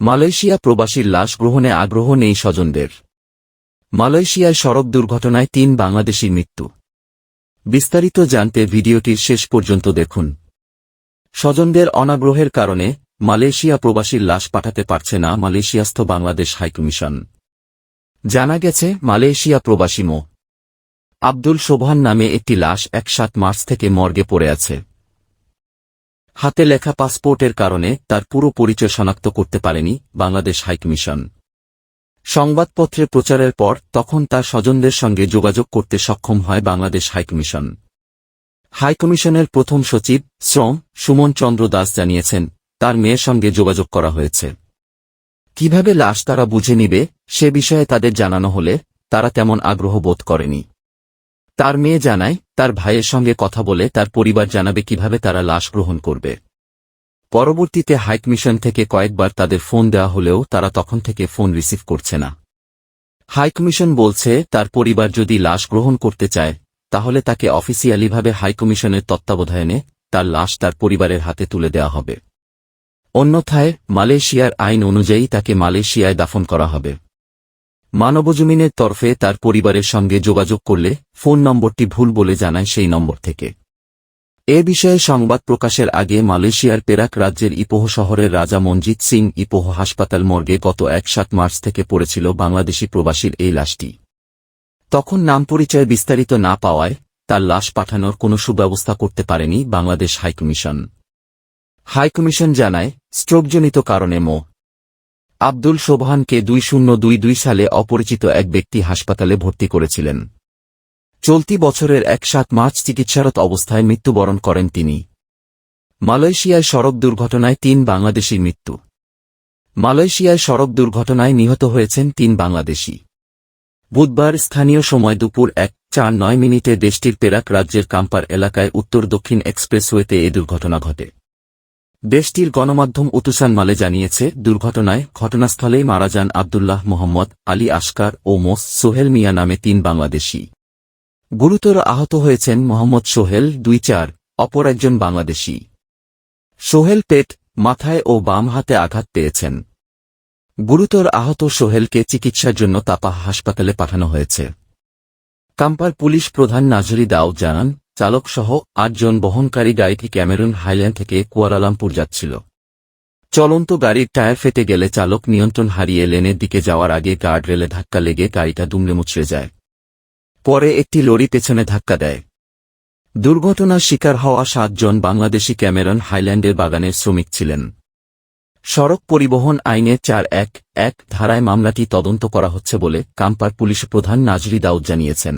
Malaysia প্রবাসীর লাশ গ্রহণে আগ্রহ নেই স্বজনদের। মালয়েশিয়ায় সড়ক দুর্ঘটনায় ৩ বাংলাদেশির মৃত্যু। বিস্তারিত জানতে ভিডিওটির শেষ পর্যন্ত দেখুন। স্বজনদের অনাগ্রহের কারণে মালয়েশিয়া প্রবাসীর লাশ পাঠাতে পারছে না মালয়েশিয়াস্থ বাংলাদেশ হাইকমিশন। জানা গেছে, মালয়েশিয়া প্রবাসী মো. আব্দুল সোবহান নামে একটি লাশ ৭ মার্চ থেকে মর্গে পড়ে আছে। হাতে লেখা পাসপোর্টের কারণে তার পুরো পরিচয় শনাক্ত করতে পারেনি বাংলাদেশ হাইকমিশন। সংবাদপত্রে প্রচারের পর তখন তার স্বজনদের সঙ্গে যোগাযোগ করতে সক্ষম হয় বাংলাদেশ হাইকমিশন। হাইকমিশনের প্রথম সচিব শ্রম সুমন চন্দ্র দাস জানিয়েছেন, তার মেয়ের সঙ্গে যোগাযোগ করা হয়েছে। কিভাবে লাশ তারা বুঝে নিবে সে বিষয়ে তাদের জানানো হলে তারা তেমন আগ্রহ বোধ করেনি। তার মেয়ে জানায়, তার ভাইয়ের সঙ্গে কথা বলে তার পরিবার জানাবে কিভাবে তারা লাশ গ্রহণ করবে। পরবর্তীতে হাইকমিশন থেকে কয়েকবার তাদের ফোন দেওয়া হলেও তারা তখন থেকে ফোন রিসিভ করছে না। হাইকমিশন বলছে, তার পরিবার যদি লাশ গ্রহণ করতে চায় তাহলে তাকে অফিসিয়ালিভাবে হাইকমিশনের তত্ত্বাবধানে তার লাশ তার পরিবারের হাতে তুলে দেওয়া হবে। অন্যথায় মালয়েশিয়ার আইন অনুযায়ী তাকে মালয়েশিয়ায় দাফন করা হবে। মানবজমিনের তরফে তার পরিবারের সঙ্গে যোগাযোগ করলে ফোন নম্বরটি ভুল বলে জানায় সেই নম্বর থেকে। এ বিষয়ে সংবাদ প্রকাশের আগে মালয়েশিয়ার পেরাক রাজ্যের ইপোহ শহরের রাজা মনজিত সিং ইপোহ হাসপাতাল মর্গে গত ৭ মার্চ থেকে পড়েছিল বাংলাদেশি প্রবাসীর এই লাশটি। তখন নাম পরিচয় বিস্তারিত না পাওয়ায় তার লাশ পাঠানোর কোনো সুব্যবস্থা করতে পারেনি বাংলাদেশ হাইকমিশন। হাইকমিশন জানায়, স্ট্রোকজনিত কারণে মো. আব্দুল সোবহানকে 2022 সালে অপরিচিত এক ব্যক্তি হাসপাতালে ভর্তি করেছিলেন। চলতি বছরের ৭ মার্চ চিকিৎসারত অবস্থায় মৃত্যুবরণ করেন তিনি। মালয়েশিয়ায় সড়ক দুর্ঘটনায় ৩ বাংলাদেশির মৃত্যু। মালয়েশিয়ায় সড়ক দুর্ঘটনায় নিহত হয়েছেন ৩ বাংলাদেশি। বুধবার স্থানীয় সময় দুপুর ১:৪৯ দেশটির পেরাক রাজ্যের কাম্পার এলাকায় উত্তর দক্ষিণ এক্সপ্রেসওয়েতে এ দুর্ঘটনা ঘটে। দেশটির গণমাধ্যম উতুসান মালে জানিয়েছে, দুর্ঘটনায় ঘটনাস্থলেই মারা যান আবদুল্লাহ মোহাম্মদ আলী আশকার ও মোস সোহেল মিয়া নামে ৩ বাংলাদেশি। গুরুতর আহত হয়েছেন মোহাম্মদ সোহেল ২-৪, অপর একজন বাংলাদেশি। সোহেল পেট, মাথায় ও বাম হাতে আঘাত পেয়েছেন। গুরুতর আহত সোহেলকে চিকিৎসার জন্য তাপাহ হাসপাতালে পাঠানো হয়েছে। কাম্পার পুলিশ প্রধান নাজরি দাও জানান, চালকসহ ৮ জন বহনকারী গাড়িটি ক্যামেরুন হাইল্যান্ড থেকে কুয়ালালামপুর যাচ্ছিল। চলন্ত গাড়ির টায়ার ফেটে গেলে চালক নিয়ন্ত্রণ হারিয়ে লেনের দিকে যাওয়ার আগে গার্ড রেলে ধাক্কা লেগে গাড়িটা দুমড়ে মুচড়ে যায়। পরে একটি লরি পেছনে ধাক্কা দেয়। দুর্ঘটনার শিকার হওয়া ৭ জন বাংলাদেশি ক্যামেরন হাইল্যান্ডের বাগানের শ্রমিক ছিলেন। সড়ক পরিবহন আইনের ৪১(১) ধারায় মামলাটি তদন্ত করা হচ্ছে বলে কাম্পার পুলিশ প্রধান নাজরি দাউদ জানিয়েছেন।